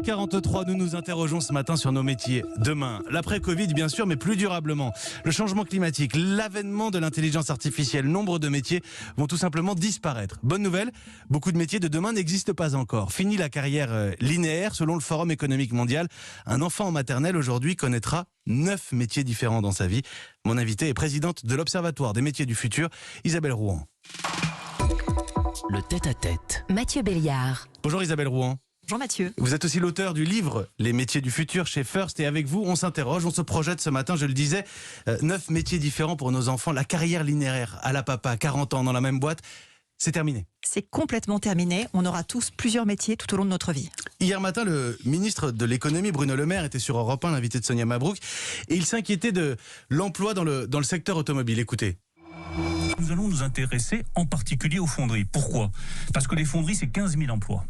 43, nous nous interrogeons ce matin sur nos métiers. Demain, l'après-Covid bien sûr, mais plus durablement. Le changement climatique, l'avènement de l'intelligence artificielle, nombre de métiers vont tout simplement disparaître. Bonne nouvelle, beaucoup de métiers de demain n'existent pas encore. Fini la carrière linéaire, selon le Forum économique mondial. Un enfant en maternelle aujourd'hui connaîtra 9 métiers différents dans sa vie. Mon invitée est présidente de l'Observatoire des métiers du futur, Isabelle Rouan. Le tête-à-tête. Mathieu Béliard. Bonjour Isabelle Rouan. Bonjour Mathieu. Vous êtes aussi l'auteur du livre Les métiers du futur chez First et avec vous on s'interroge, on se projette ce matin, je le disais, 9 métiers différents pour nos enfants. La carrière linéaire à la papa, 40 ans dans la même boîte, c'est terminé. C'est complètement terminé, on aura tous plusieurs métiers tout au long de notre vie. Hier matin, le ministre de l'économie Bruno Le Maire était sur Europe 1, l'invité de Sonia Mabrouk, et il s'inquiétait de l'emploi dans le secteur automobile. Écoutez. Nous allons nous intéresser en particulier aux fonderies. Pourquoi ? Parce que les fonderies, c'est 15 000 emplois.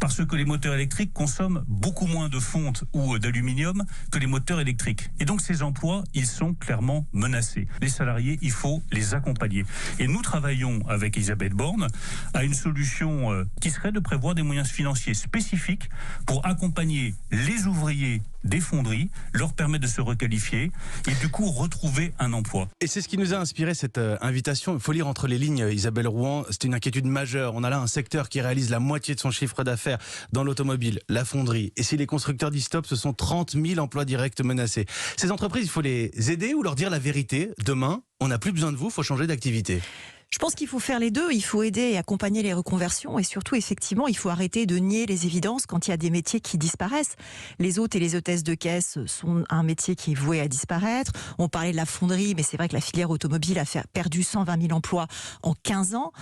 Parce que les moteurs électriques consomment beaucoup moins de fonte ou d'aluminium que les moteurs électriques. Et donc ces emplois, ils sont clairement menacés. Les salariés, il faut les accompagner. Et nous travaillons avec Elisabeth Borne à une solution qui serait de prévoir des moyens financiers spécifiques pour accompagner les ouvriers des fonderies, leur permettre de se requalifier et du coup retrouver un emploi. Et c'est ce qui nous a inspiré cette invitation. Il faut lire entre les lignes, Isabelle Rouan, c'est une inquiétude majeure. On a là un secteur qui réalise la moitié de son chiffre d'affaires dans l'automobile, la fonderie. Et si les constructeurs disent stop, ce sont 30 000 emplois directs menacés. Ces entreprises, il faut les aider ou leur dire la vérité. Demain, on n'a plus besoin de vous, il faut changer d'activité. Je pense qu'il faut faire les deux, il faut aider et accompagner les reconversions et surtout, effectivement, il faut arrêter de nier les évidences quand il y a des métiers qui disparaissent. Les hôtes et les hôtesses de caisse sont un métier qui est voué à disparaître. On parlait de la fonderie, mais c'est vrai que la filière automobile a perdu 120 000 emplois en 15 ans.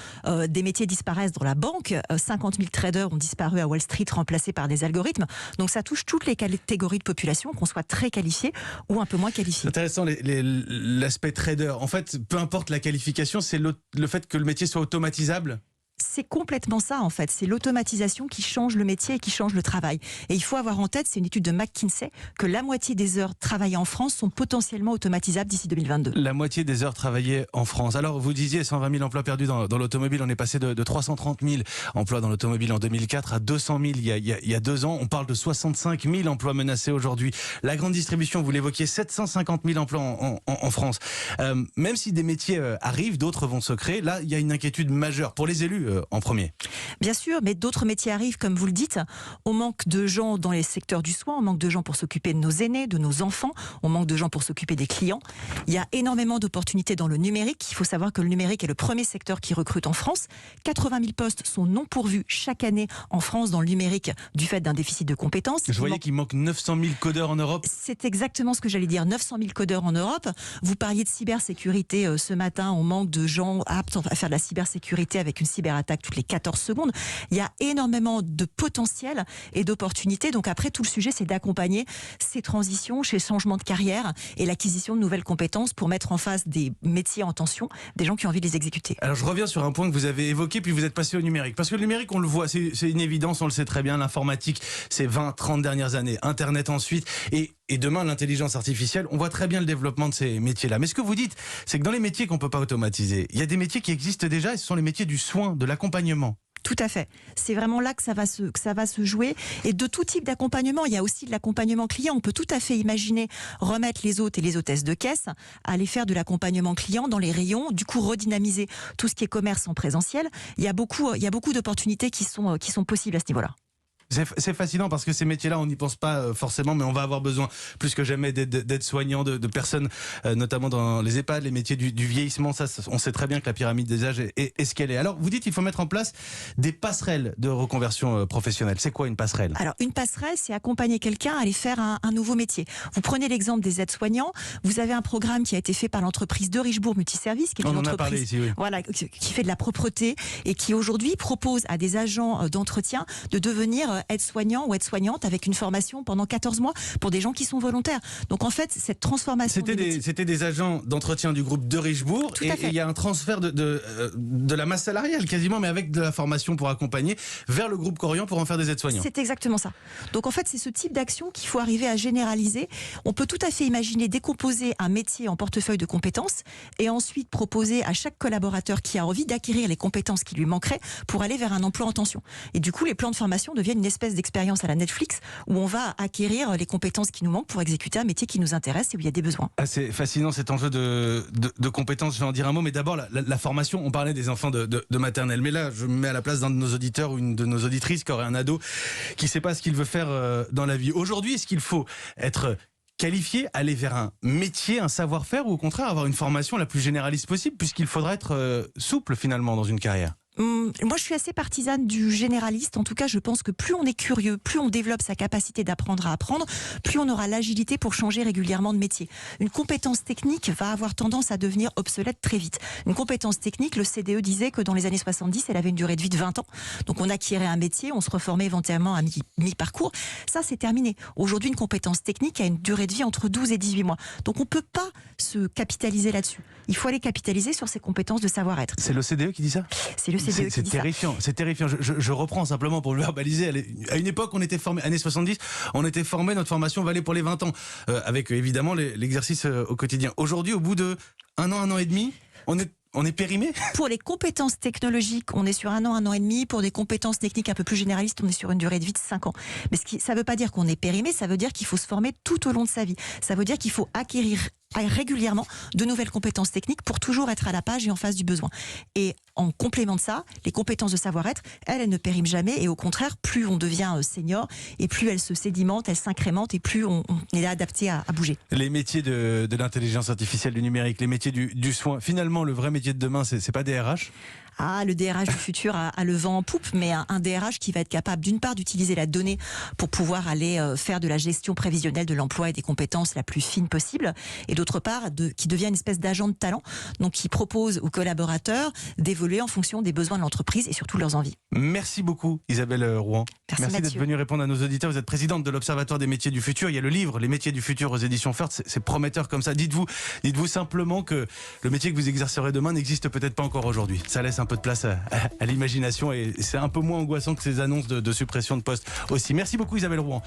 Des métiers disparaissent dans la banque. 50 000 traders ont disparu à Wall Street, remplacés par des algorithmes. Donc ça touche toutes les catégories de population, qu'on soit très qualifié ou un peu moins qualifié. C'est intéressant l'aspect trader. En fait, peu importe la qualification, c'est le fait que le métier soit automatisable. C'est complètement ça en fait, c'est l'automatisation qui change le métier et qui change le travail. Et il faut avoir en tête, c'est une étude de McKinsey, que la moitié des heures travaillées en France sont potentiellement automatisables d'ici 2022. La moitié des heures travaillées en France. Alors vous disiez 120 000 emplois perdus dans l'automobile, on est passé de 330 000 emplois dans l'automobile en 2004 à 200 000 il y a 2 ans. On parle de 65 000 emplois menacés aujourd'hui. La grande distribution, vous l'évoquiez, 750 000 emplois en France. Même si des métiers arrivent, d'autres vont se créer. Là, il y a une inquiétude majeure pour les élus en premier. Bien sûr, mais d'autres métiers arrivent, comme vous le dites. On manque de gens dans les secteurs du soin, on manque de gens pour s'occuper de nos aînés, de nos enfants, on manque de gens pour s'occuper des clients. Il y a énormément d'opportunités dans le numérique. Il faut savoir que le numérique est le premier secteur qui recrute en France. 80 000 postes sont non pourvus chaque année en France dans le numérique du fait d'un déficit de compétences. Je voyais qu'il manque 900 000 codeurs en Europe. C'est exactement ce que j'allais dire, 900 000 codeurs en Europe. Vous parliez de cybersécurité ce matin, on manque de gens aptes à faire de la cybersécurité avec une cyberattaque toutes les 14 secondes. Il y a énormément de potentiel et d'opportunités. Donc après, tout le sujet, c'est d'accompagner ces transitions, ces changements de carrière et l'acquisition de nouvelles compétences pour mettre en face des métiers en tension, des gens qui ont envie de les exécuter. Alors je reviens sur un point que vous avez évoqué, puis vous êtes passé au numérique. Parce que le numérique, on le voit, c'est une évidence, on le sait très bien. L'informatique, c'est 20, 30 dernières années. Internet ensuite. Et demain, l'intelligence artificielle, on voit très bien le développement de ces métiers-là. Mais ce que vous dites, c'est que dans les métiers qu'on ne peut pas automatiser, il y a des métiers qui existent déjà et ce sont les métiers du soin, de l'accompagnement. Tout à fait. C'est vraiment là que ça va se jouer. Et de tout type d'accompagnement, il y a aussi de l'accompagnement client. On peut tout à fait imaginer remettre les hôtes et les hôtesses de caisse, aller faire de l'accompagnement client dans les rayons, du coup redynamiser tout ce qui est commerce en présentiel. Il y a beaucoup d'opportunités qui sont possibles à ce niveau-là. C'est fascinant parce que ces métiers-là, on n'y pense pas forcément, mais on va avoir besoin plus que jamais d'aides-soignants, de personnes, notamment dans les EHPAD, les métiers du vieillissement. Ça, on sait très bien que la pyramide des âges est ce qu'elle est. Alors, vous dites qu'il faut mettre en place des passerelles de reconversion professionnelle. C'est quoi une passerelle ? Alors, une passerelle, c'est accompagner quelqu'un à aller faire un nouveau métier. Vous prenez l'exemple des aides-soignants. Vous avez un programme qui a été fait par l'entreprise de Richebourg Multiservice, qui est une entreprise, parlé ici, oui. Voilà, qui fait de la propreté et qui aujourd'hui propose à des agents d'entretien de devenir aide-soignant ou aide-soignante avec une formation pendant 14 mois pour des gens qui sont volontaires. Donc en fait, cette transformation... C'était des agents d'entretien du groupe de Richebourg et il y a un transfert de la masse salariale quasiment, mais avec de la formation pour accompagner vers le groupe Corian pour en faire des aides-soignants. C'est exactement ça. Donc en fait, c'est ce type d'action qu'il faut arriver à généraliser. On peut tout à fait imaginer décomposer un métier en portefeuille de compétences et ensuite proposer à chaque collaborateur qui a envie d'acquérir les compétences qui lui manqueraient pour aller vers un emploi en tension. Et du coup, les plans de formation deviennent une espèce d'expérience à la Netflix où on va acquérir les compétences qui nous manquent pour exécuter un métier qui nous intéresse et où il y a des besoins. Ah, c'est fascinant cet enjeu de compétences, je vais en dire un mot, mais d'abord la formation, on parlait des enfants de maternelle, mais là je me mets à la place d'un de nos auditeurs ou une de nos auditrices qui aurait un ado qui ne sait pas ce qu'il veut faire dans la vie. Aujourd'hui, est-ce qu'il faut être qualifié, aller vers un métier, un savoir-faire, ou au contraire avoir une formation la plus généraliste possible, puisqu'il faudra être souple finalement dans une carrière? Moi, je suis assez partisane du généraliste. En tout cas, je pense que plus on est curieux, plus on développe sa capacité d'apprendre à apprendre, plus on aura l'agilité pour changer régulièrement de métier. Une compétence technique va avoir tendance à devenir obsolète très vite. Une compétence technique, le CDE disait que dans les années 70, elle avait une durée de vie de 20 ans. Donc, on acquérait un métier, on se reformait éventuellement à mi-parcours. Ça, c'est terminé. Aujourd'hui, une compétence technique a une durée de vie entre 12 et 18 mois. Donc, on ne peut pas se capitaliser là-dessus. Il faut aller capitaliser sur ses compétences de savoir-être. C'est l'OCDE qui dit ça? C'est l'OCDE qui dit terrifiant, c'est terrifiant. Je reprends simplement pour le verbaliser. À une époque, on était formé, années 70, on était formé, notre formation valait pour les 20 ans, avec évidemment l'exercice au quotidien. Aujourd'hui, au bout de un an et demi, on est périmé? Pour les compétences technologiques, on est sur un an et demi. Pour des compétences techniques un peu plus généralistes, on est sur une durée de vie de 5 ans. Mais ça ne veut pas dire qu'on est périmé, ça veut dire qu'il faut se former tout au long de sa vie. Ça veut dire qu'il faut acquérir régulièrement de nouvelles compétences techniques pour toujours être à la page et en face du besoin. Et en complément de ça, les compétences de savoir-être, elles ne périment jamais, et au contraire, plus on devient senior et plus elles se sédimentent, elles s'incrémentent, et plus on est adapté à bouger. Les métiers de l'intelligence artificielle, du numérique, les métiers du soin, finalement le vrai métier de demain, c'est pas des RH? Ah, le DRH du futur a le vent en poupe, mais un DRH qui va être capable d'une part d'utiliser la donnée pour pouvoir aller faire de la gestion prévisionnelle de l'emploi et des compétences la plus fine possible, et d'autre part qui devient une espèce d'agent de talent, donc qui propose aux collaborateurs d'évoluer en fonction des besoins de l'entreprise et surtout de leurs envies. Merci beaucoup Isabelle Rouen. Merci d'être venue répondre à nos auditeurs. Vous êtes présidente de l'Observatoire des métiers du futur. Il y a le livre Les métiers du futur aux éditions Furth. C'est prometteur comme ça. Dites-vous simplement que le métier que vous exercerez demain n'existe peut-être pas encore aujourd'hui. Ça laisse un peu de place à l'imagination, et c'est un peu moins angoissant que ces annonces de suppression de postes aussi. Merci beaucoup Isabelle Rouen.